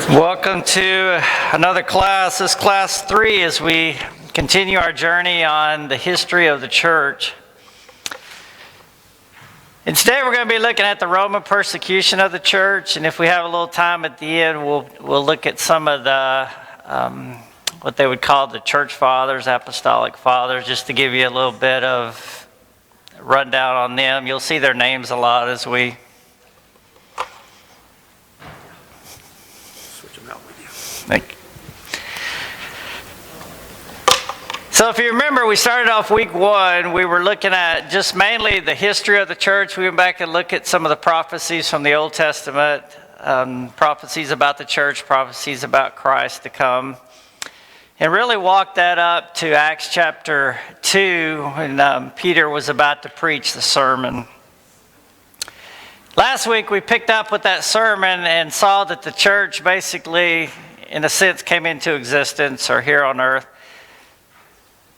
Welcome to another class. This class 3 as we continue our journey on the history of the church. And today we're going to be looking at the Roman persecution of the church, and if we have a little time at the end, we'll look at some of the what they would call the church fathers, apostolic fathers, just to give you a little bit of rundown on them. You'll see their names a lot as we So if you remember, we started off week 1, we were looking at just mainly the history of the church. We went back and looked at some of the prophecies from the Old Testament, prophecies about the church, prophecies about Christ to come, and really walked that up to Acts chapter 2 when Peter was about to preach the sermon. Last week we picked up with that sermon and saw that the church basically, in a sense, came into existence or here on earth.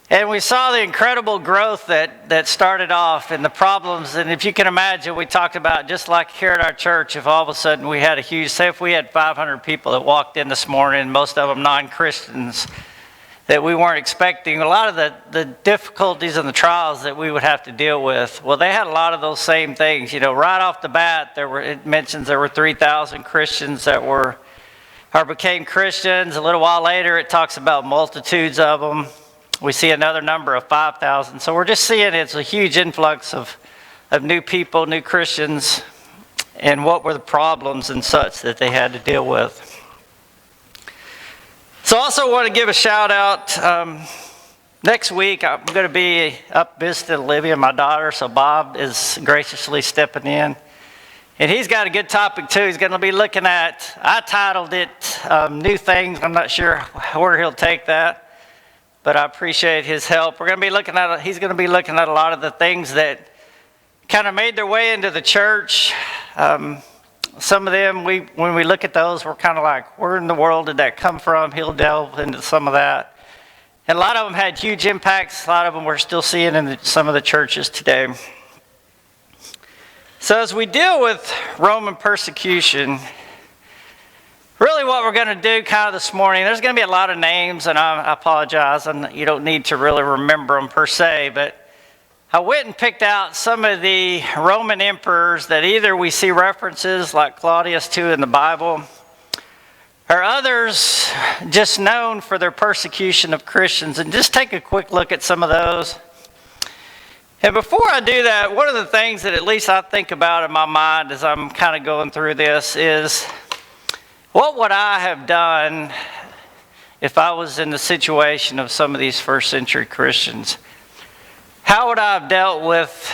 And we saw the incredible growth that started off and the problems. And if you can imagine, we talked about just like here at our church, if all of a sudden we had say if we had 500 people that walked in this morning, most of them non-Christians, that we weren't expecting, a lot of the difficulties and the trials that we would have to deal with. Well, they had a lot of those same things. You know, right off the bat, it mentions there were 3,000 Christians that became Christians. A little while later, it talks about multitudes of them. We see another number of 5,000. So we're just seeing it's a huge influx of new people, new Christians, and what were the problems and such that they had to deal with. So I also want to give a shout out. Next week I'm going to be up visiting Olivia, my daughter, so Bob is graciously stepping in. And he's got a good topic too. He's going to be looking at, I titled it New Things. I'm not sure where he'll take that, but I appreciate his help. He's going to be looking at a lot of the things that kind of made their way into the church. Some of them, when we look at those, we're kind of like, where in the world did that come from? He'll delve into some of that. And a lot of them had huge impacts. A lot of them we're still seeing in some of the churches today. So as we deal with Roman persecution, really what we're going to do kind of this morning, there's going to be a lot of names, and I apologize, and you don't need to really remember them per se, but I went and picked out some of the Roman emperors that either we see references like Claudius to in the Bible, or others just known for their persecution of Christians, and just take a quick look at some of those. And before I do that, one of the things that at least I think about in my mind as I'm kind of going through this is, what would I have done if I was in the situation of some of these first century Christians? How would I have dealt with,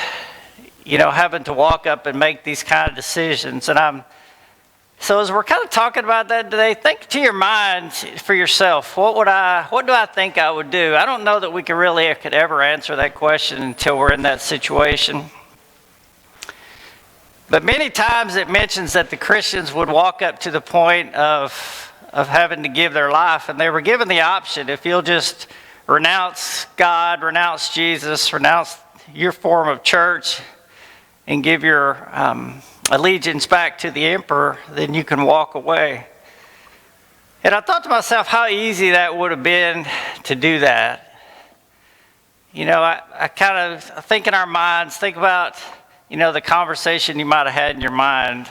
having to walk up and make these kind of decisions? So as we're kind of talking about that today, think to your mind for yourself, what do I think I would do? I don't know that we could ever answer that question until we're in that situation. But many times it mentions that the Christians would walk up to the point of having to give their life, and they were given the option, if you'll just renounce God, renounce Jesus, renounce your form of church, and give your allegiance back to the emperor, then you can walk away. And I thought to myself how easy that would have been to do that. I kind of think in our minds, think about the conversation you might have had in your mind.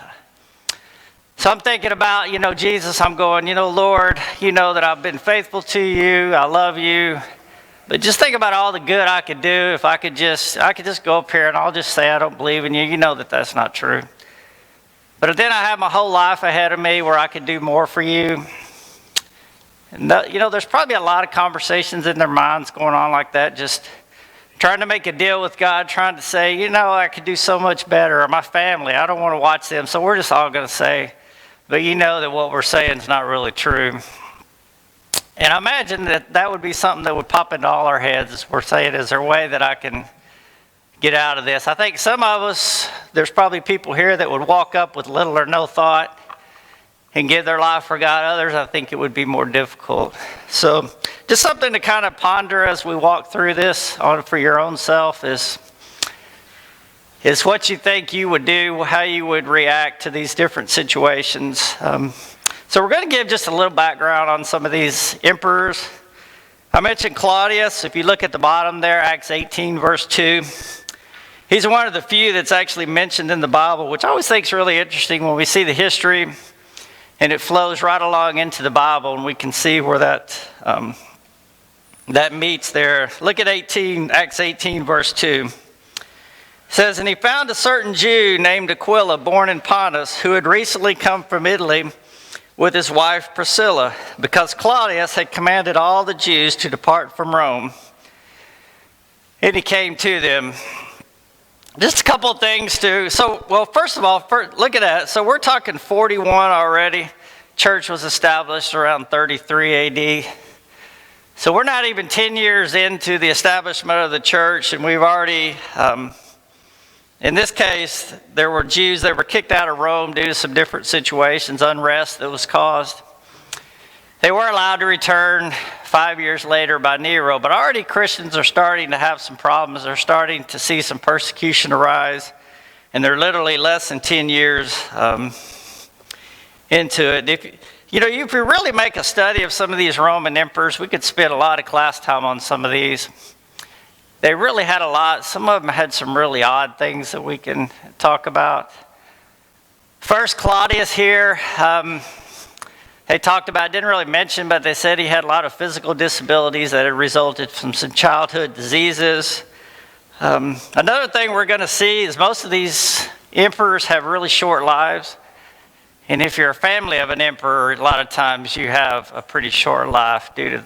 So I'm thinking about, Jesus, I'm going, Lord, that I've been faithful to you, I love you. But just think about all the good I could do if I could just go up here and I'll just say I don't believe in you. You know that's not true. But then I have my whole life ahead of me where I could do more for you. And there's probably a lot of conversations in their minds going on like that, just trying to make a deal with God, trying to say, I could do so much better, or my family, I don't want to watch them, so we're just all going to say, but that what we're saying is not really true. And I imagine that would be something that would pop into all our heads as we're saying, is there a way that I can get out of this? I think some of us, there's probably people here that would walk up with little or no thought and give their life for God. Others, I think it would be more difficult. So just something to kind of ponder as we walk through this for your own self is what you think you would do, how you would react to these different situations. So we're going to give just a little background on some of these emperors. I mentioned Claudius. If you look at the bottom there, Acts 18, verse 2, he's one of the few that's actually mentioned in the Bible, which I always think is really interesting when we see the history, and it flows right along into the Bible, and we can see where that meets there. Look at Acts 18, verse 2. It says, "And he found a certain Jew named Aquila, born in Pontus, who had recently come from Italy with his wife Priscilla, because Claudius had commanded all the Jews to depart from Rome. And he came to them." Just a couple of things first of all, look at that. So we're talking 41 already. Church was established around 33 AD. So we're not even 10 years into the establishment of the church, and we've already, in this case, there were Jews that were kicked out of Rome due to some different situations, unrest that was caused. They were allowed to return 5 years later by Nero, but already Christians are starting to have some problems. They're starting to see some persecution arise, and they're literally less than 10 years into it. If you really make a study of some of these Roman emperors, we could spend a lot of class time on some of these. They really had a lot. Some of them had some really odd things that we can talk about. First, Claudius here. They talked about, didn't really mention, but they said he had a lot of physical disabilities that had resulted from some childhood diseases. Another thing we're going to see is most of these emperors have really short lives. And if you're a family of an emperor, a lot of times you have a pretty short life due to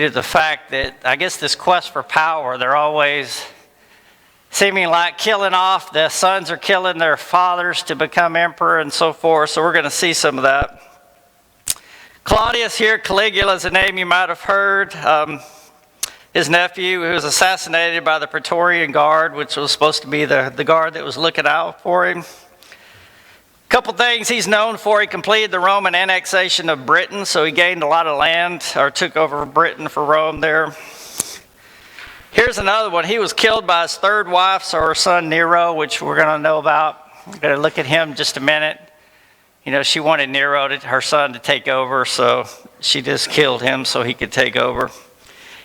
the fact that, I guess, this quest for power, they're always seeming like killing off. The sons are killing their fathers to become emperor and so forth. So we're going to see some of that. Claudius here, Caligula is a name you might have heard. His nephew, who was assassinated by the Praetorian Guard, which was supposed to be the guard that was looking out for him. A couple things he's known for: he completed the Roman annexation of Britain, so he gained a lot of land, or took over Britain for Rome there. Here's another one. He was killed by his third wife, so her son Nero, which we're going to know about. We're going to look at him in just a minute. She wanted Nero, her son, to take over, so she just killed him so he could take over.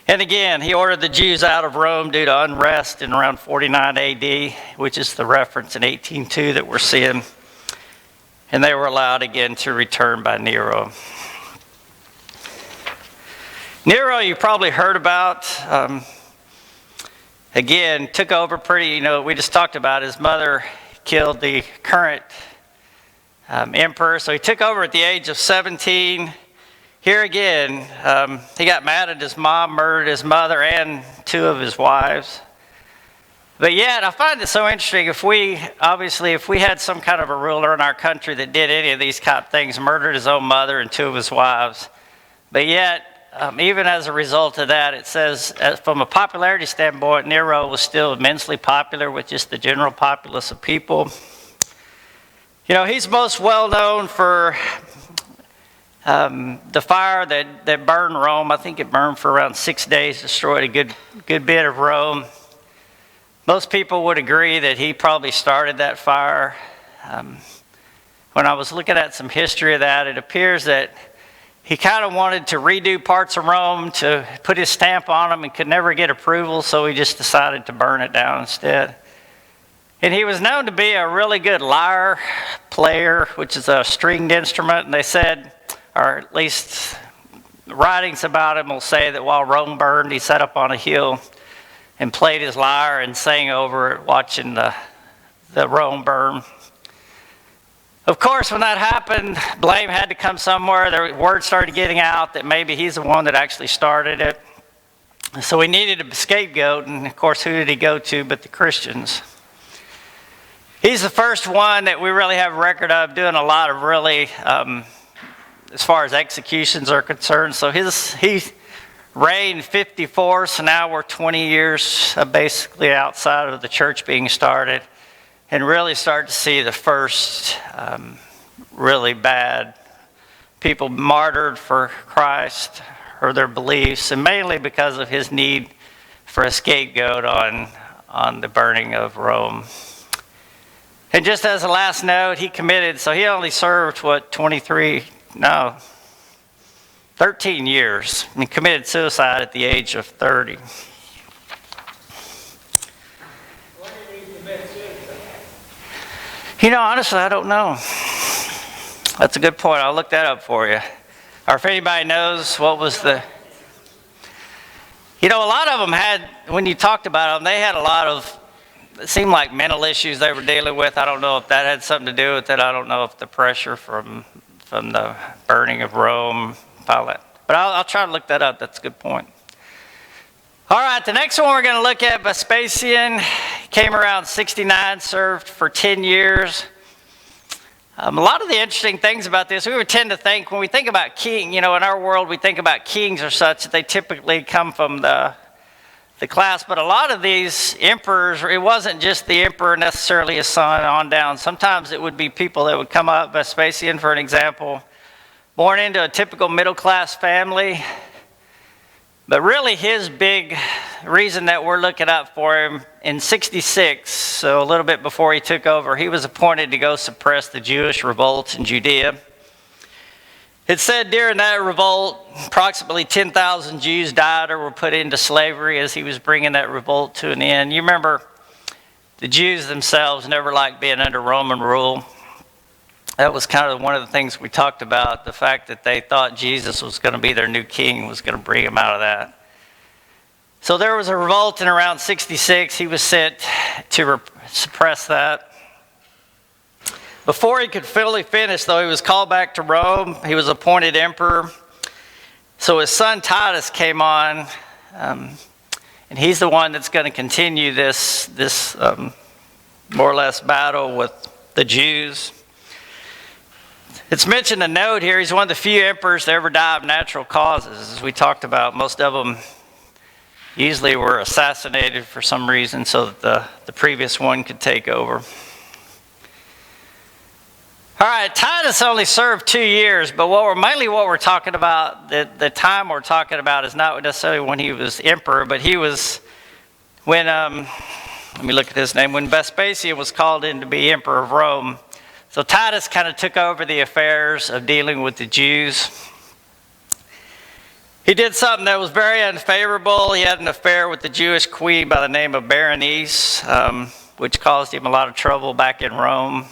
And again, he ordered the Jews out of Rome due to unrest in around 49 AD, which is the reference in 18:2 that we're seeing. And they were allowed again to return by Nero. Nero, you probably heard about. Again, took over we just talked about his mother killed the current emperor. So he took over at the age of 17. Here again, he got mad at his mom, murdered his mother and two of his wives. But yet, I find it so interesting, if we had some kind of a ruler in our country that did any of these kind of things, murdered his own mother and two of his wives, but yet, even as a result of that, it says, from a popularity standpoint, Nero was still immensely popular with just the general populace of people. He's most well known for the fire that burned Rome. I think it burned for around 6 days, destroyed a good bit of Rome. Most people would agree that he probably started that fire. When I was looking at some history of that, it appears that he kind of wanted to redo parts of Rome to put his stamp on them and could never get approval, so he just decided to burn it down instead. And he was known to be a really good lyre player, which is a stringed instrument. And they said, or at least writings about him will say, that while Rome burned, he sat up on a hill and played his lyre and sang over it, watching the Rome burn. Of course, when that happened, blame had to come somewhere. The word started getting out that maybe he's the one that actually started it. So he needed a scapegoat, and of course, who did he go to but the Christians? He's the first one that we really have a record of doing a lot of really, as far as executions are concerned. So he reigned 54, so now we're 20 years basically outside of the church being started, and really start to see the first really bad people martyred for Christ or their beliefs, and mainly because of his need for a scapegoat on the burning of Rome. And just as a last note, he only served, 23 13 years, and committed suicide at the age of 30. Why did he commit suicide? Honestly, I don't know. That's a good point. I'll look that up for you. Or if anybody knows what was the... a lot of them had, when you talked about them, they had a lot of, it seemed like mental issues they were dealing with. I don't know if that had something to do with it. I don't know if the pressure from the burning of Rome, Pilate. But I'll try to look that up. That's a good point. All right, the next one we're going to look at, Vespasian, came around 69, served for 10 years. A lot of the interesting things about this, we would tend to think, when we think about king, in our world we think about kings or such, that they typically come from the class. But a lot of these emperors, it wasn't just the emperor necessarily, his son on down. Sometimes it would be people that would come up, Vespasian for an example, born into a typical middle class family. But really his big reason that we're looking up for him, in 66, so a little bit before he took over, he was appointed to go suppress the Jewish revolt in Judea. It said during that revolt, approximately 10,000 Jews died or were put into slavery as he was bringing that revolt to an end. You remember, the Jews themselves never liked being under Roman rule. That was kind of one of the things we talked about, the fact that they thought Jesus was going to be their new king, was going to bring them out of that. So there was a revolt in around 66. He was sent to suppress that. Before he could fully finish, though, he was called back to Rome. He was appointed emperor. So his son Titus came on, and he's the one that's going to continue this more or less battle with the Jews. It's mentioned a note here, he's one of the few emperors to ever die of natural causes. As we talked about, most of them usually were assassinated for some reason so that the previous one could take over. All right, Titus only served 2 years, but mainly what we're talking about, the time we're talking about is not necessarily when he was emperor, but he was when, let me look at his name, when Vespasian was called in to be emperor of Rome. So Titus kind of took over the affairs of dealing with the Jews. He did something that was very unfavorable. He had an affair with the Jewish queen by the name of Berenice, which caused him a lot of trouble back in Rome.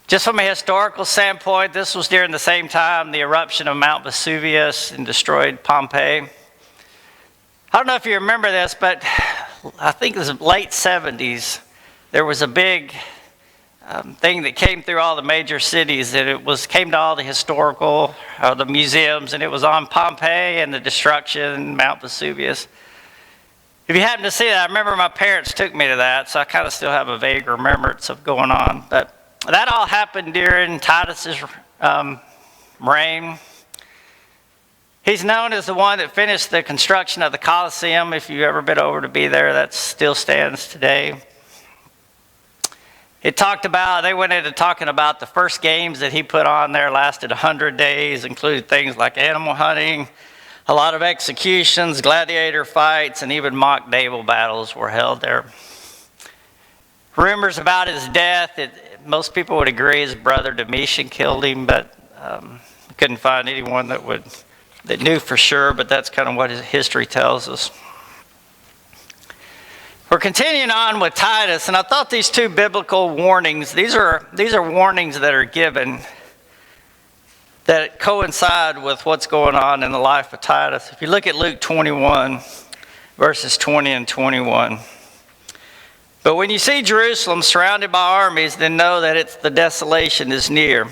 Just from a historical standpoint, this was during the same time the eruption of Mount Vesuvius and destroyed Pompeii. I don't know if you remember this, but I think it was late 70s. There was a big thing that came through all the major cities, and came to all the historical, the museums, and it was on Pompeii and the destruction, Mount Vesuvius. If you happen to see that, I remember my parents took me to that, so I kind of still have a vague remembrance of going on. But that all happened during Titus's reign. He's known as the one that finished the construction of the Colosseum. If you've ever been over to be there, that still stands today. They went into talking about the first games that he put on there lasted 100 days, included things like animal hunting, a lot of executions, gladiator fights, and even mock naval battles were held there. Rumors about his death, most people would agree his brother Domitian killed him, but couldn't find anyone that knew for sure, but that's kind of what his history tells us. We're continuing on with Titus, and I thought these two biblical warnings, these are warnings that are given that coincide with what's going on in the life of Titus. If you look at Luke 21, verses 20 and 21. But when you see Jerusalem surrounded by armies, then know that the desolation is near.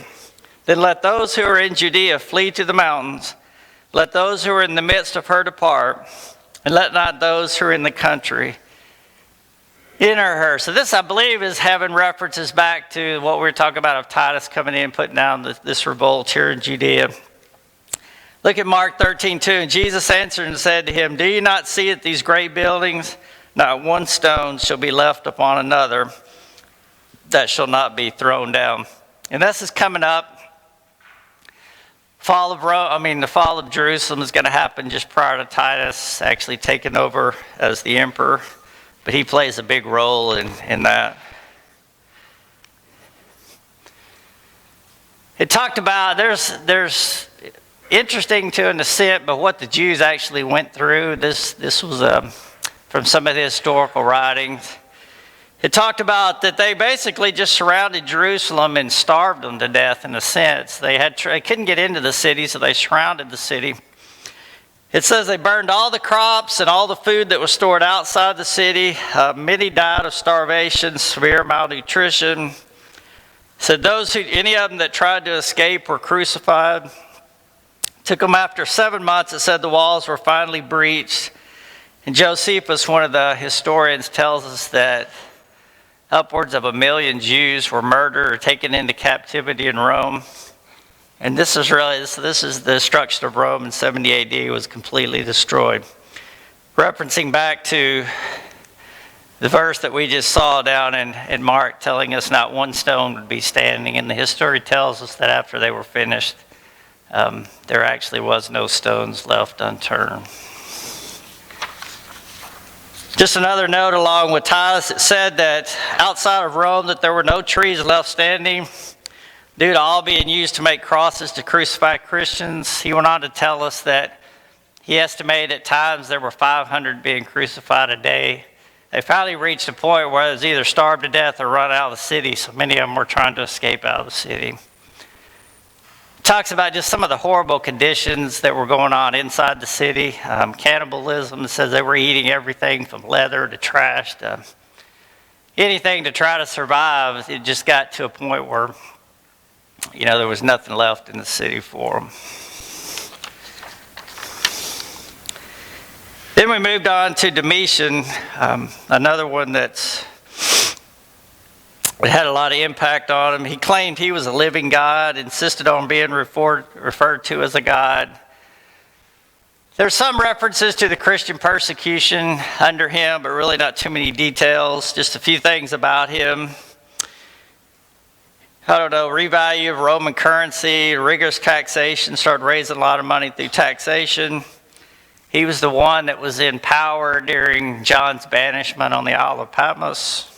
Then let those who are in Judea flee to the mountains. Let those who are in the midst of her depart, and let not those who are in the country enter her. So this, I believe, is having references back to what we were talking about of Titus coming in and putting down this revolt here in Judea. Look at Mark 13:2. And Jesus answered and said to him, "Do you not see that these great buildings, not one stone shall be left upon another that shall not be thrown down?" And this is coming up. The fall of Jerusalem is going to happen just prior to Titus actually taking over as the emperor. But he plays a big role in that. it talked about, there's interesting to an extent, but what the Jews actually went through. This was from some of the historical writings. It talked about that they basically just surrounded Jerusalem and starved them to death in a sense. They couldn't get into the city, so they surrounded the city. It says they burned all the crops and all the food that was stored outside the city. Many died of starvation, severe malnutrition. Said any of them that tried to escape were crucified. Took them after 7 months. It said the walls were finally breached. And Josephus, one of the historians, tells us that upwards of 1 million Jews were murdered or taken into captivity in Rome. And this is the destruction of Rome in 70 AD was completely destroyed. Referencing back to the verse that we just saw down in Mark telling us not one stone would be standing. And the history tells us that after they were finished, there actually was no stones left unturned. Just another note along with Titus, it said that outside of Rome that there were no trees left standing due to all being used to make crosses to crucify Christians. He went on to tell us that he estimated at times there were 500 being crucified a day. They finally reached a point where it was either starved to death or run out of the city, so many of them were trying to escape out of the city. Talks about just some of the horrible conditions that were going on inside the city. Cannibalism. It says they were eating everything from leather to trash to anything to try to survive. It just got to a point where, there was nothing left in the city for them. Then we moved on to Domitian, another one that's it had a lot of impact on him. He claimed he was a living God, insisted on being referred to as a God. There's some references to the Christian persecution under him, but really not too many details. Just a few things about him. Revalue of Roman currency, rigorous taxation, started raising a lot of money through taxation. He was the one that was in power during John's banishment on the Isle of Patmos.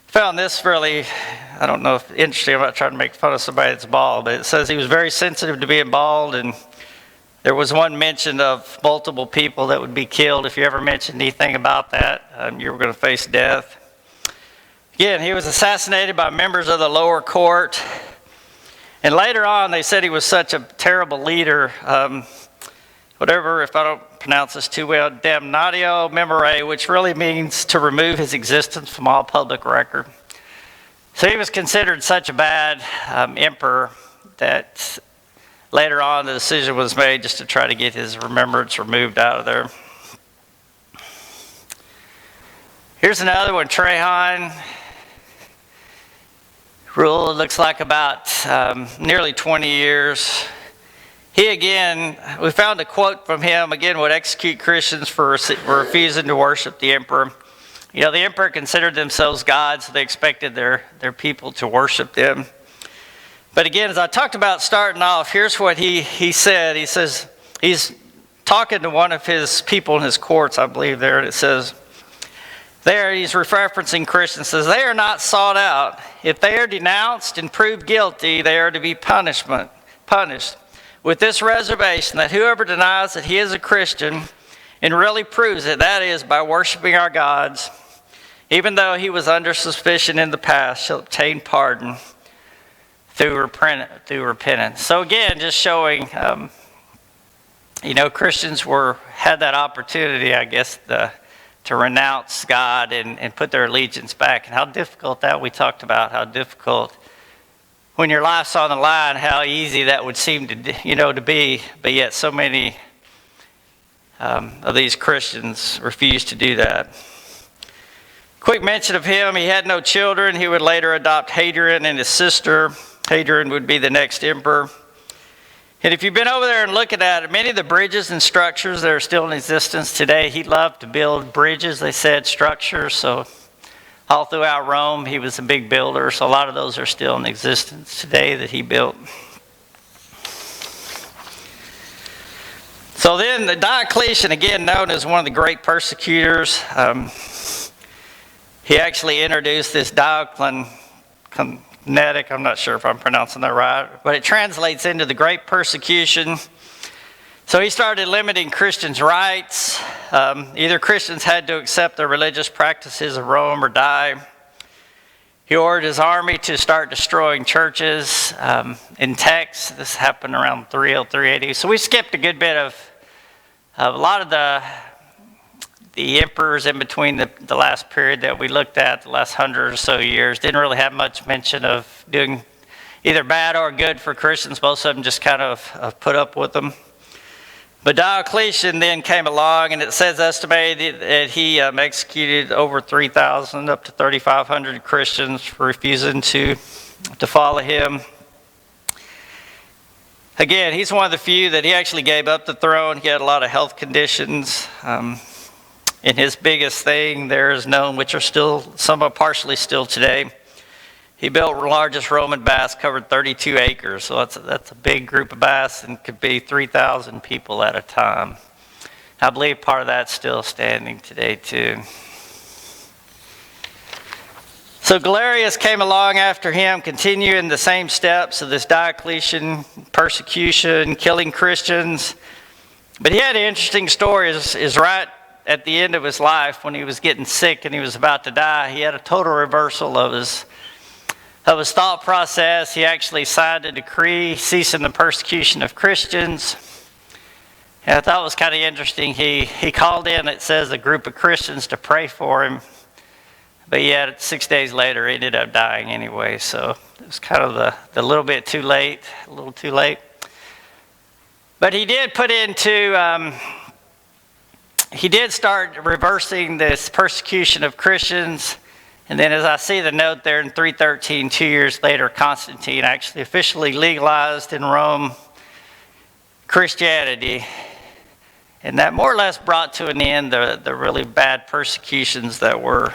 Found this really, I don't know if interesting, I'm not trying to make fun of somebody that's bald, but it says he was very sensitive to being bald, and there was one mention of multiple people that would be killed. If you ever mentioned anything about that, you were going to face death. Again, he was assassinated by members of the lower court, and later on they said he was such a terrible leader, if I don't pronounce this too well, damnatio memoriae, which really means to remove his existence from all public record. So he was considered such a bad emperor that later on the decision was made just to try to get his remembrance removed out of there. Here's another one, Trajan. Ruled, looks like about nearly 20 years. We found a quote from him, would execute Christians for refusing to worship the emperor. The emperor considered themselves gods, so they expected their people to worship them. But again, as I talked about starting off, here's what he said. He says, he's talking to one of his people in his courts, I believe there, and it says, there he's referencing Christians, says, they are not sought out. If they are denounced and proved guilty, they are to be punished. With this reservation that whoever denies that he is a Christian and really proves it, that is, by worshiping our gods, even though he was under suspicion in the past, shall obtain pardon through repentance. So again, just showing, Christians had that opportunity, I guess, to renounce God and put their allegiance back. And how difficult that, we talked about how difficult when your life's on the line, how easy that would seem to be, but yet so many of these Christians refuse to do that. Quick mention of him, he had no children. He would later adopt Hadrian and his sister. Hadrian would be the next emperor. And if you've been over there and looking at it, many of the bridges and structures that are still in existence today, he loved to build bridges, they said, structures. So all throughout Rome, he was a big builder, so a lot of those are still in existence today that he built. So then the Diocletian, again known as one of the great persecutors, he actually introduced this Diocletian I'm not sure if I'm pronouncing that right, but it translates into the Great Persecution. So he started limiting Christians' rights. Either Christians had to accept the religious practices of Rome or die. He ordered his army to start destroying churches. In text, this happened around 303 AD. So we skipped a good bit of a lot of the emperors in between the last period that we looked at, the last 100 or so years. Didn't really have much mention of doing either bad or good for Christians. Most of them just kind of put up with them. But Diocletian then came along, and it says estimated that he executed over 3,000 up to 3,500 Christians for refusing to follow him. Again, he's one of the few that he actually gave up the throne. He had a lot of health conditions. And his biggest thing there is known, which are still, some are partially still today. He built the largest Roman baths, covered 32 acres. So that's a big group of baths and could be 3,000 people at a time. I believe part of that's still standing today too. So Galerius came along after him, continuing the same steps of this Diocletian persecution, killing Christians. But he had an interesting story. Is right at the end of his life, when he was getting sick and he was about to die, he had a total reversal of his thought process. He actually signed a decree ceasing the persecution of Christians. And I thought it was kind of interesting. He called in, it says, a group of Christians to pray for him. But yet, 6 days later, he ended up dying anyway. So it was kind of the little bit too late, a little too late. But he did put into, he did start reversing this persecution of Christians. And then as I see the note there in 313, 2 years later, Constantine actually officially legalized in Rome Christianity. And that more or less brought to an end the really bad persecutions that were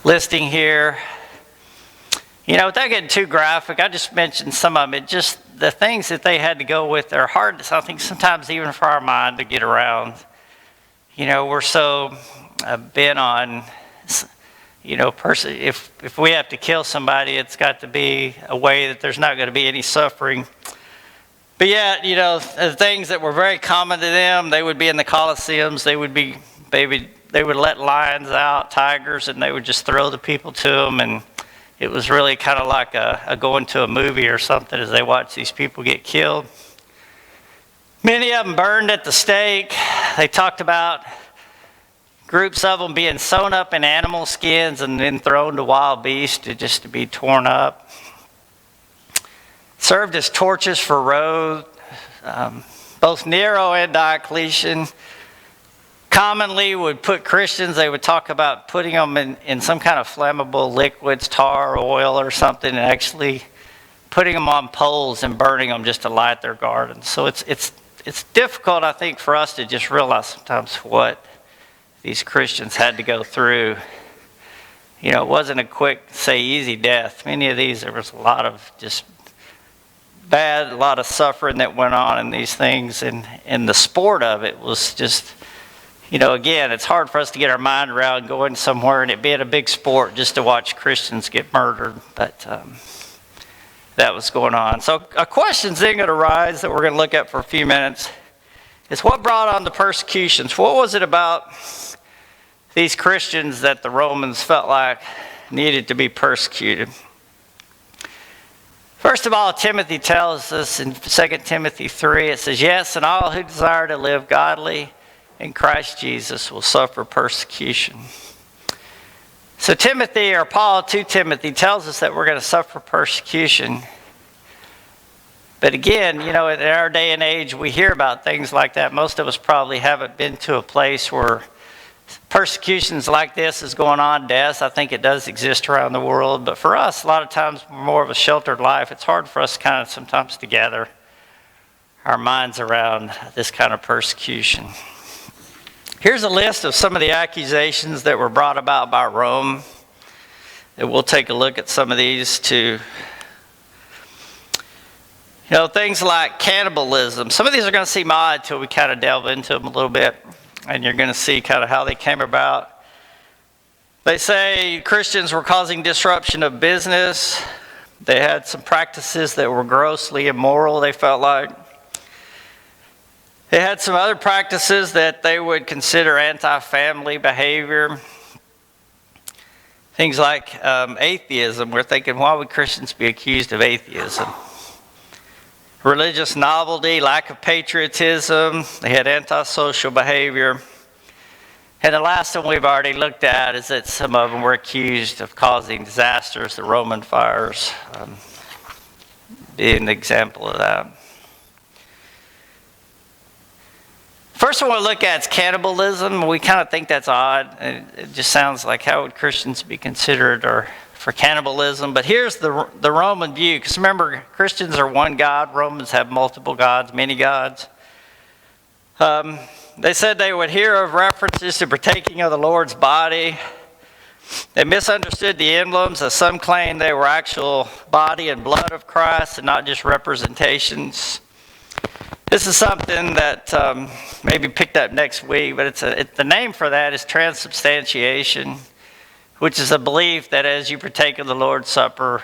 listing here. You know, without getting too graphic, I just mentioned some of it. Just the things that they had to go with are hard, I think, sometimes even for our mind to get around. You know, we're so bent on, you know, if we have to kill somebody, it's got to be a way that there's not going to be any suffering. But yet, you know, the things that were very common to them, they would be in the Colosseums, they would let lions out, tigers, and they would just throw the people to them, and it was really kind of like a going to a movie or something as they watched these people get killed. Many of them burned at the stake. They talked about groups of them being sewn up in animal skins and then thrown to wild beasts to be torn up. Served as torches for road. Both Nero and Diocletian commonly would put Christians, they would talk about putting them in some kind of flammable liquids, tar or oil or something, and actually putting them on poles and burning them just to light their gardens. So it's difficult, I think, for us to just realize sometimes what these Christians had to go through. You know, it wasn't a quick, say, easy death. Many of these, there was a lot of just bad, a lot of suffering that went on in these things. And the sport of it was just, you know, again, it's hard for us to get our mind around going somewhere and it being a big sport just to watch Christians get murdered. But that was going on. So a question's then going to arise that we're going to look at for a few minutes is what brought on the persecutions? What was it about these Christians that the Romans felt like needed to be persecuted? First of all, Timothy tells us in 2 Timothy 3, it says, yes, and all who desire to live godly in Christ Jesus will suffer persecution. So Timothy, or Paul to Timothy, tells us that we're going to suffer persecution. But again, you know, in our day and age, we hear about things like that. Most of us probably haven't been to a place where persecutions like this is going on. Death, I think it does exist around the world. But for us, a lot of times, we're more of a sheltered life. It's hard for us kind of sometimes to gather our minds around this kind of persecution. Here's a list of some of the accusations that were brought about by Rome. And we'll take a look at some of these too. You know, things like cannibalism. Some of these are going to seem odd until we kind of delve into them a little bit. And you're going to see kind of how they came about. They say Christians were causing disruption of business. They had some practices that were grossly immoral, they felt like. They had some other practices that they would consider anti-family behavior. Things like atheism. We're thinking, why would Christians be accused of atheism? Religious novelty, lack of patriotism. They had antisocial behavior. And the last one we've already looked at is that some of them were accused of causing disasters, the Roman fires being an example of that. First one we'll look at is cannibalism. We kind of think that's odd. It just sounds like, how would Christians be considered for cannibalism? But here's the Roman view, because remember, Christians are one God. Romans have multiple gods, many gods. They said they would hear of references to partaking of the Lord's body. They misunderstood the emblems, as some claimed they were actual body and blood of Christ and not just representations. This is something that maybe picked up next week, but the name for that is transubstantiation, which is a belief that as you partake of the Lord's Supper,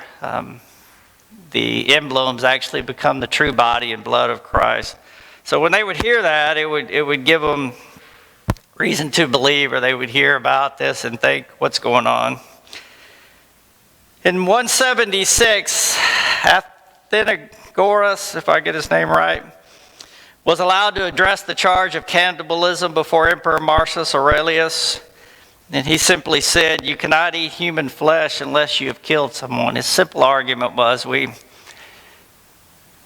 the emblems actually become the true body and blood of Christ. So when they would hear that, it would give them reason to believe, or they would hear about this and think, what's going on? In 176, Athenagoras, if I get his name right, was allowed to address the charge of cannibalism before Emperor Marcus Aurelius. And he simply said, you cannot eat human flesh unless you have killed someone. His simple argument was,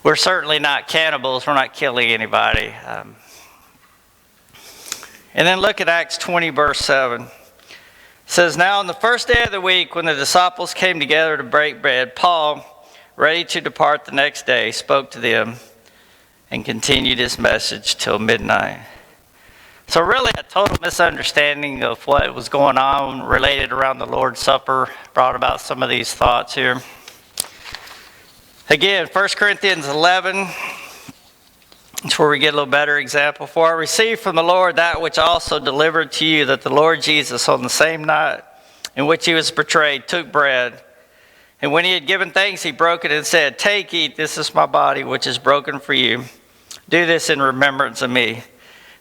we're certainly not cannibals. We're not killing anybody. And then look at Acts 20, verse 7. It says, now on the first day of the week, when the disciples came together to break bread, Paul, ready to depart the next day, spoke to them and continued his message till midnight. So really a total misunderstanding of what was going on related around the Lord's Supper brought about some of these thoughts here. Again, 1 Corinthians 11, that's where we get a little better example. For I received from the Lord that which also delivered to you, that the Lord Jesus, on the same night in which he was betrayed, took bread. And when he had given thanks, he broke it and said, take, eat, this is my body, which is broken for you. Do this in remembrance of me. In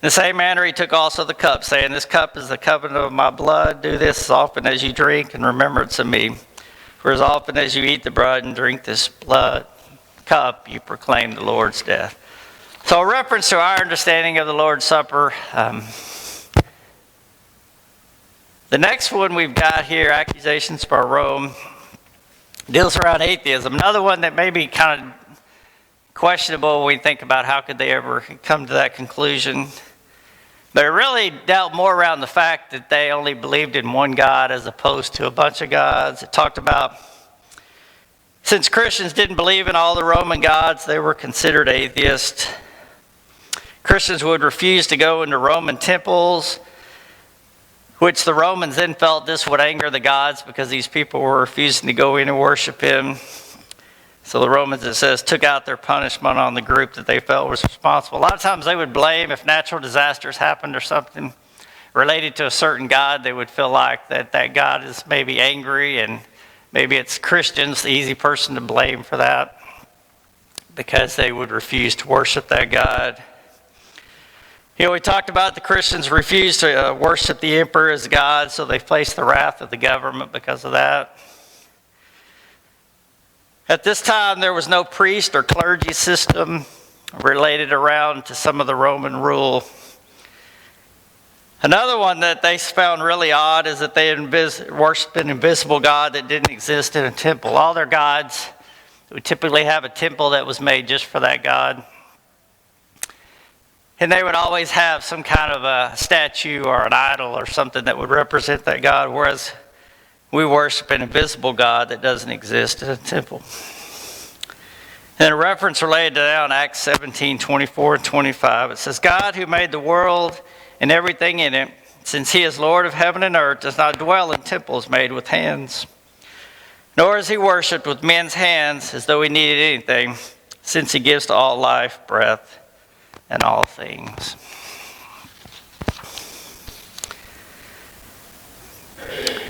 the same manner he took also the cup, saying, this cup is the covenant of my blood. Do this as often as you drink in remembrance of me. For as often as you eat the bread and drink this blood cup, you proclaim the Lord's death. So a reference to our understanding of the Lord's Supper. The next one we've got here, Accusations by Rome, deals around atheism. Another one that may be kind of questionable when we think about how could they ever come to that conclusion. But it really dealt more around the fact that they only believed in one God as opposed to a bunch of gods. It talked about, since Christians didn't believe in all the Roman gods, they were considered atheists. Christians would refuse to go into Roman temples, which the Romans then felt this would anger the gods because these people were refusing to go in and worship him. So the Romans, it says, took out their punishment on the group that they felt was responsible. A lot of times they would blame, if natural disasters happened or something related to a certain god, they would feel like that god is maybe angry, and maybe it's Christians, the easy person to blame for that, because they would refuse to worship that god. You know, we talked about the Christians refused to worship the emperor as God, so they faced the wrath of the government because of that. At this time, there was no priest or clergy system related around to some of the Roman rule. Another one that they found really odd is that they worshiped an invisible God that didn't exist in a temple. All their gods would typically have a temple that was made just for that God. And they would always have some kind of a statue or an idol or something that would represent that God, whereas we worship an invisible God that doesn't exist in a temple. And a reference related to that in Acts 17, 24 and 25. It says, God who made the world and everything in it, since he is Lord of heaven and earth, does not dwell in temples made with hands. Nor is he worshipped with men's hands as though he needed anything, since he gives to all life, breath, and all things.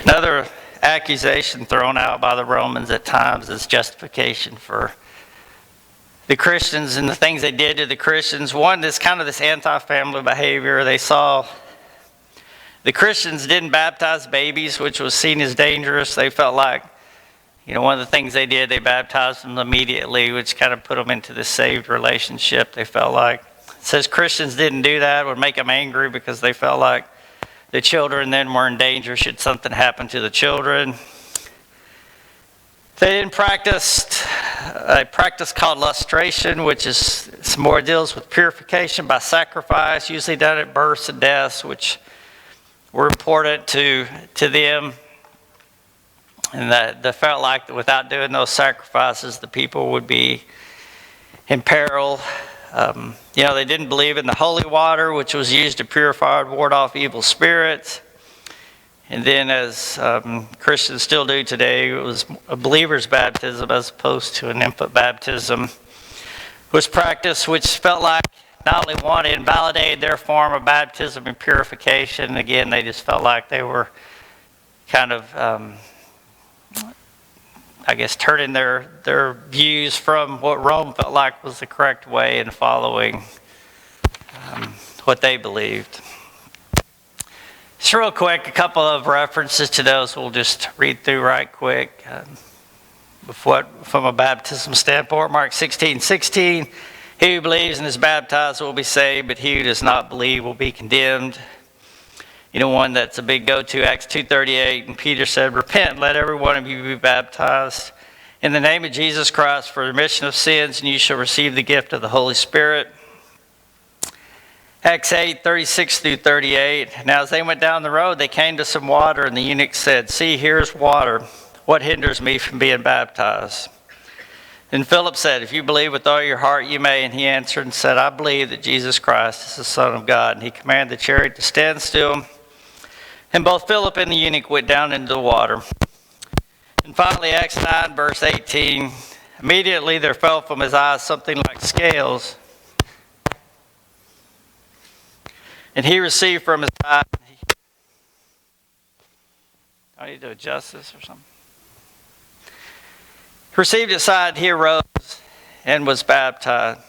Another accusation thrown out by the Romans at times as justification for the Christians and the things they did to the Christians. One is kind of this anti-family behavior. They saw the Christians didn't baptize babies, which was seen as dangerous. They felt like, one of the things they did, they baptized them immediately, which kind of put them into this saved relationship. They felt like, it says Christians didn't do that, it would make them angry because they felt like the children then were in danger should something happen to the children. They didn't practice a practice called lustration, which is more deals with purification by sacrifice, usually done at births and deaths, which were important to them. And that they felt like that without doing those sacrifices, the people would be in peril. They didn't believe in the holy water, which was used to purify and ward off evil spirits. And then, as Christians still do today, it was a believer's baptism as opposed to an infant baptism was practiced, which felt like not only wanted and validated their form of baptism and purification. Again, they just felt like they were kind of, turning their views from what Rome felt like was the correct way and following what they believed. Just real quick, a couple of references to those we'll just read through right quick. From a baptism standpoint, Mark 16:16, he who believes and is baptized will be saved, but he who does not believe will be condemned. One that's a big go-to, Acts 2:38, and Peter said, repent and let every one of you be baptized in the name of Jesus Christ for the remission of sins, and you shall receive the gift of the Holy Spirit. Acts 8:36-38, now as they went down the road, they came to some water, and the eunuch said, see, here's water. What hinders me from being baptized? Then Philip said, if you believe with all your heart, you may. And he answered and said, I believe that Jesus Christ is the Son of God. And he commanded the chariot to stand still. And both Philip and the eunuch went down into the water. And finally, Acts 9, verse 18, immediately there fell from his eyes something like scales. And he received from his eyes. I need to adjust this or something. Received his sight, he arose and was baptized.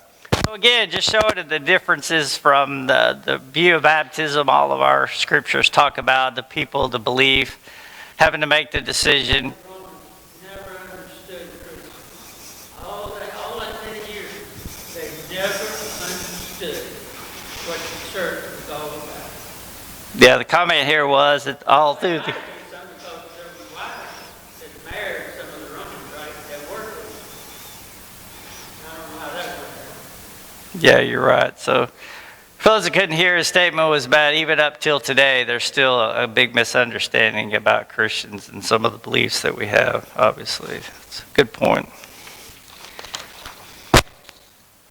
So again, just showing the differences from the view of baptism. All of our scriptures talk about the people, the belief, having to make the decision. Never understood Christ. All that many years, they never understood what the church was all about. Yeah, the comment here was that all through the... Yeah, you're right. So for those that couldn't hear, his statement was bad. Even up till today, there's still a big misunderstanding about Christians and some of the beliefs that we have, obviously. It's a good point.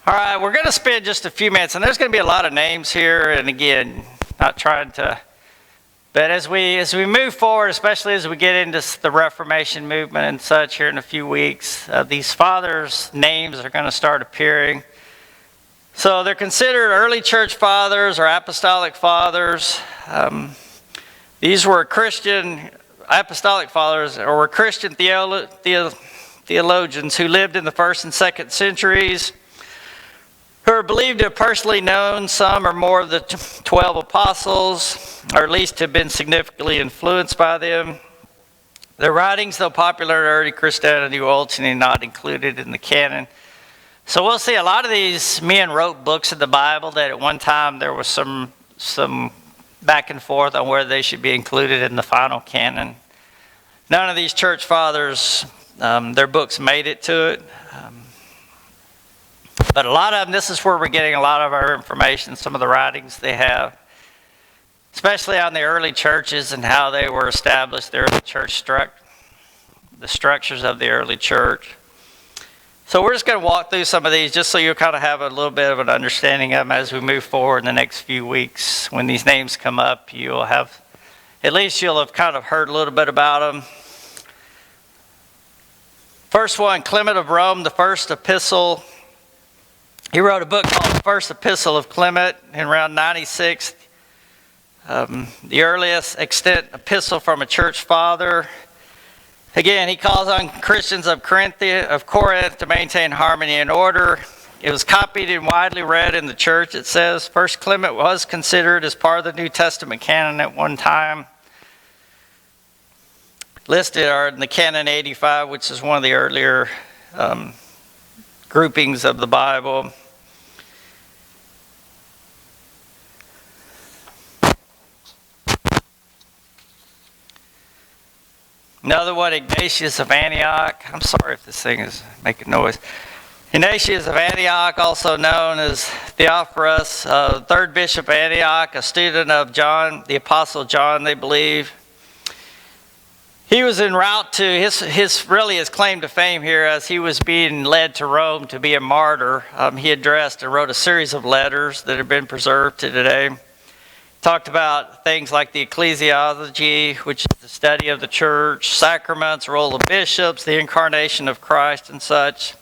All right, we're going to spend just a few minutes, and there's going to be a lot of names here, and again, not trying to... But as we move forward, especially as we get into the Reformation movement and such here in a few weeks, these fathers' names are going to start appearing. So they're considered early church fathers or apostolic fathers. These were Christian apostolic fathers, or were Christian theologians who lived in the 1st and 2nd centuries, who are believed to have personally known some or more of the 12 apostles, or at least have been significantly influenced by them. Their writings, though popular in early Christianity, were ultimately not included in the canon. So we'll see a lot of these men wrote books of the Bible that at one time there was some back and forth on whether they should be included in the final canon. None of these church fathers, their books made it to it. But a lot of them, this is where we're getting a lot of our information, some of the writings they have, especially on the early churches and how they were established, the early church the structures of the early church. So we're just going to walk through some of these just so you'll kind of have a little bit of an understanding of them as we move forward in the next few weeks. When these names come up, you'll have kind of heard a little bit about them. First one, Clement of Rome, the first epistle. He wrote a book called The First Epistle of Clement in around 96. the earliest extant epistle from a church father. Again, he calls on Christians of Corinth to maintain harmony and order. It was copied and widely read in the church, it says. First Clement was considered as part of the New Testament canon at one time. Listed are in the Canon 85, which is one of the earlier groupings of the Bible. Another one, Ignatius of Antioch. I'm sorry if this thing is making noise. Ignatius of Antioch, also known as Theophorus, third bishop of Antioch, a student of John, the Apostle John, they believe. He was en route to his claim to fame here as he was being led to Rome to be a martyr. He addressed and wrote a series of letters that have been preserved to today. Talked about things like the ecclesiology, which is the study of the church, sacraments, role of bishops, the incarnation of Christ and such.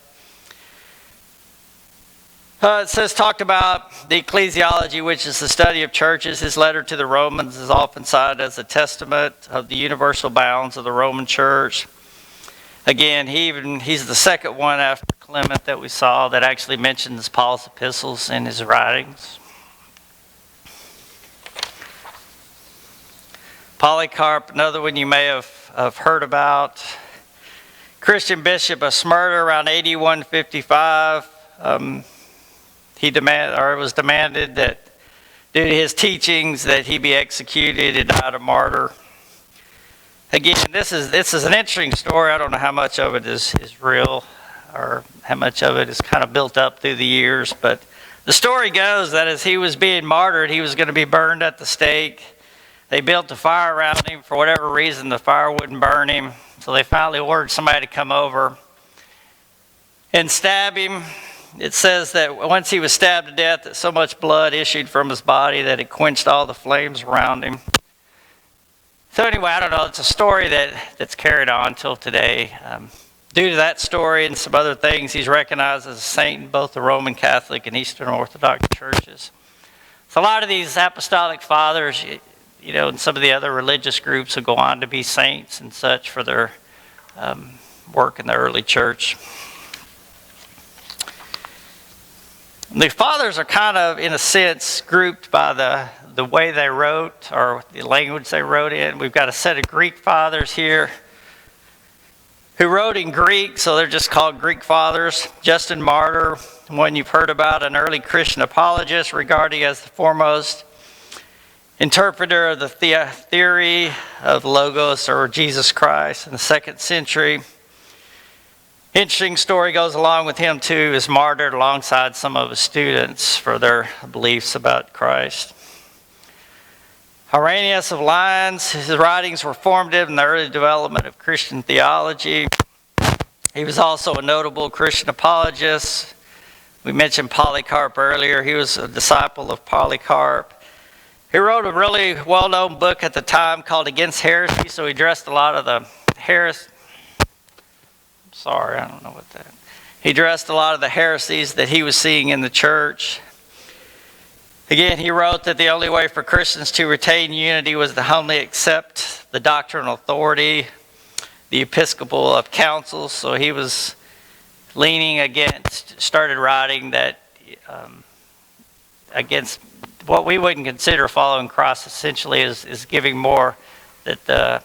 It says talked about the ecclesiology, which is the study of churches. His letter to the Romans is often cited as a testament of the universal bounds of the Roman church. Again, he's the second one after Clement that we saw that actually mentions Paul's epistles in his writings. Polycarp, another one you may have heard about. Christian bishop of Smyrna around AD 155. It was demanded that due to his teachings that he be executed and died a martyr. Again, this is an interesting story. I don't know how much of it is real or how much of it is kind of built up through the years, but the story goes that as he was being martyred, he was going to be burned at the stake. They built a fire around him. For whatever reason, the fire wouldn't burn him, so they finally ordered somebody to come over and stab him. It says that once he was stabbed to death, that so much blood issued from his body that it quenched all the flames around him. So anyway, I don't know. It's a story that's carried on till today. Due to that story and some other things, he's recognized as a saint in both the Roman Catholic and Eastern Orthodox churches. So a lot of these apostolic fathers, and some of the other religious groups will go on to be saints and such for their work in the early church. The fathers are kind of, in a sense, grouped by the way they wrote or the language they wrote in. We've got a set of Greek fathers here who wrote in Greek, so they're just called Greek fathers. Justin Martyr, one you've heard about, an early Christian apologist, regarded as the foremost interpreter of the theory of Logos or Jesus Christ in the 2nd century. Interesting story goes along with him too, is martyred alongside some of his students for their beliefs about Christ. Irenaeus of Lyons, his writings were formative in the early development of Christian theology. He was also a notable Christian apologist. We mentioned Polycarp earlier. He was a disciple of Polycarp. He wrote a really well-known book at the time called Against Heresy, so he addressed a lot of the heresy. Sorry, I don't know what that. He addressed a lot of the heresies that he was seeing in the church. Again, he wrote that the only way for Christians to retain unity was to humbly accept the doctrinal authority, the episcopal of councils. So he was leaning against, started writing that against what we wouldn't consider following Christ, essentially is giving more that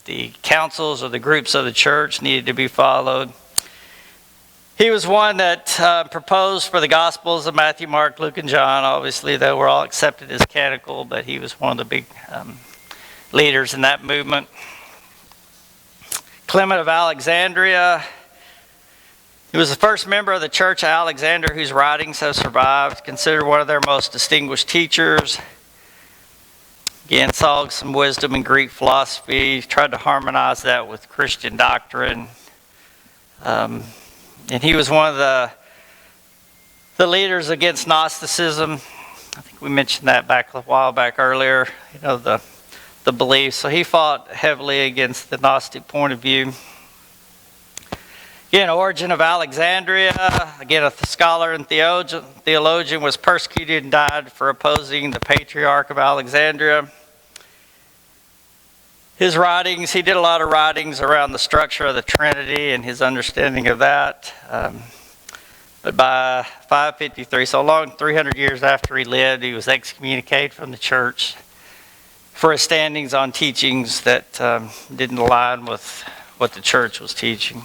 the councils or the groups of the church needed to be followed. He was one that proposed for the Gospels of Matthew, Mark, Luke, and John. Obviously, they were all accepted as canonical, but he was one of the big leaders in that movement. Clement of Alexandria. He was the first member of the Church of Alexander whose writings have survived, considered one of their most distinguished teachers. Again, saw some wisdom in Greek philosophy, tried to harmonize that with Christian doctrine. And he was one of the leaders against Gnosticism. I think we mentioned that a while back earlier, the beliefs. So he fought heavily against the Gnostic point of view. Again, Origen of Alexandria, again a scholar and theologian, was persecuted and died for opposing the Patriarch of Alexandria. His writings, he did a lot of writings around the structure of the Trinity and his understanding of that. But by 553, so long 300 years after he lived, he was excommunicated from the church for his standings on teachings that didn't align with what the church was teaching.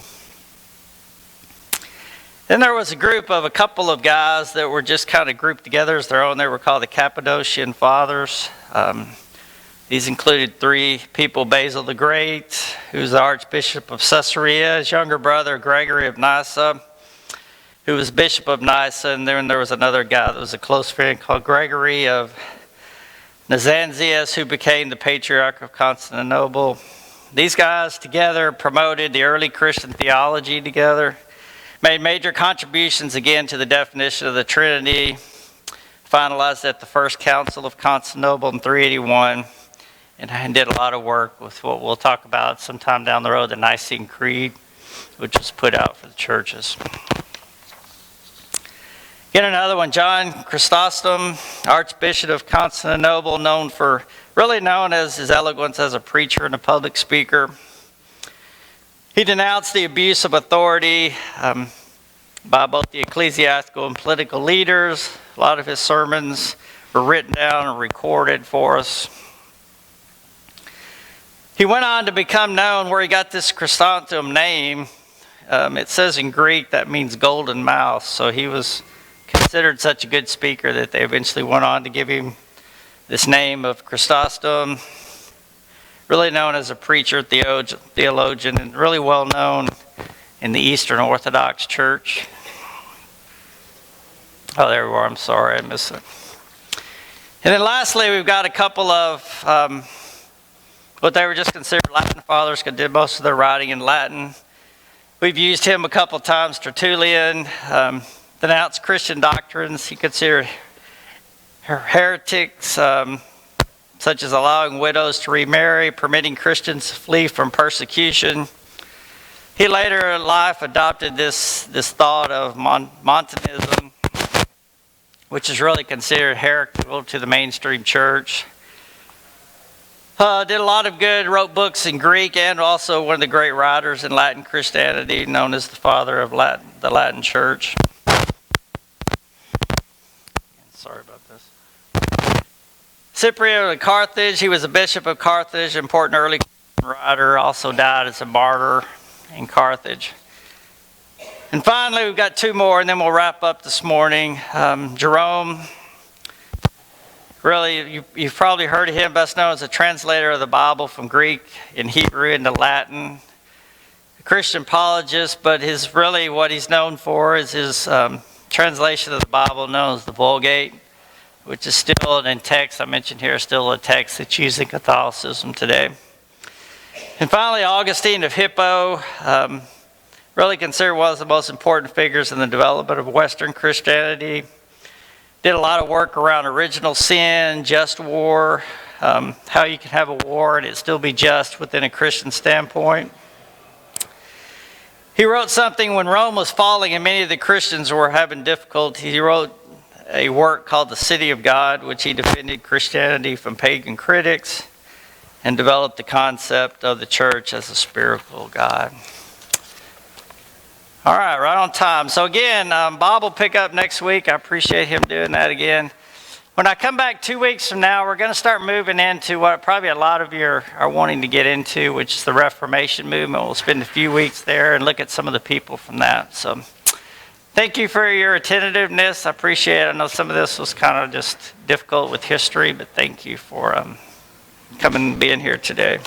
Then there was a couple of guys that were just kind of grouped together as their own. They were called the Cappadocian Fathers. These included three people: Basil the Great, who was the Archbishop of Caesarea, his younger brother Gregory of Nyssa, who was Bishop of Nyssa, and then there was another guy that was a close friend called Gregory of Nazianzus, who became the Patriarch of Constantinople. These guys together promoted the early Christian theology together, made major contributions again to the definition of the Trinity, finalized at the First Council of Constantinople in 381, and did a lot of work with what we'll talk about sometime down the road, the Nicene Creed, which was put out for the churches. Again, another one, John Christostem, Archbishop of Constantinople, really known as his eloquence as a preacher and a public speaker. He denounced the abuse of authority by both the ecclesiastical and political leaders. A lot of his sermons were written down and recorded for us. He went on to become known, where he got this Christostem name. It says in Greek that means golden mouth. So he was considered such a good speaker that they eventually went on to give him this name of Christostem. Really known as a preacher, theologian, and really well known in the Eastern Orthodox Church. Oh, there we are. I'm sorry, I missed it. And then lastly, we've got a couple of what they were just considered Latin fathers, because did most of their writing in Latin. We've used him a couple times. Tertullian denounced Christian doctrines he considered heretics, such as allowing widows to remarry, permitting Christians to flee from persecution. He later in life adopted this thought of Montanism, which is really considered heretical to the mainstream church. Did a lot of good, wrote books in Greek, and also one of the great writers in Latin Christianity, known as the father of the Latin Church. Sorry about this. Cyprian of Carthage, he was a bishop of Carthage, important early writer, also died as a martyr in Carthage. And finally, we've got two more, and then we'll wrap up this morning. Jerome, really, you've probably heard of him, best known as a translator of the Bible from Greek and Hebrew into Latin. A Christian apologist, but what he's known for is his translation of the Bible known as the Vulgate, which is still in text, I mentioned here, still a text that's used in Catholicism today. And finally, Augustine of Hippo, really considered one of the most important figures in the development of Western Christianity. Did a lot of work around original sin, just war, how you can have a war and it still be just within a Christian standpoint. He wrote something when Rome was falling and many of the Christians were having difficulty. He wrote a work called The City of God, which he defended Christianity from pagan critics and developed the concept of the church as a spiritual God. All right on time. So again, Bob will pick up next week. I appreciate him doing that again. When I come back 2 weeks from now, we're going to start moving into what probably a lot of you are wanting to get into, which is the Reformation movement. We'll spend a few weeks there and look at some of the people from that. So thank you for your attentiveness. I appreciate it. I know some of this was kind of just difficult with history, but thank you for coming and being here today.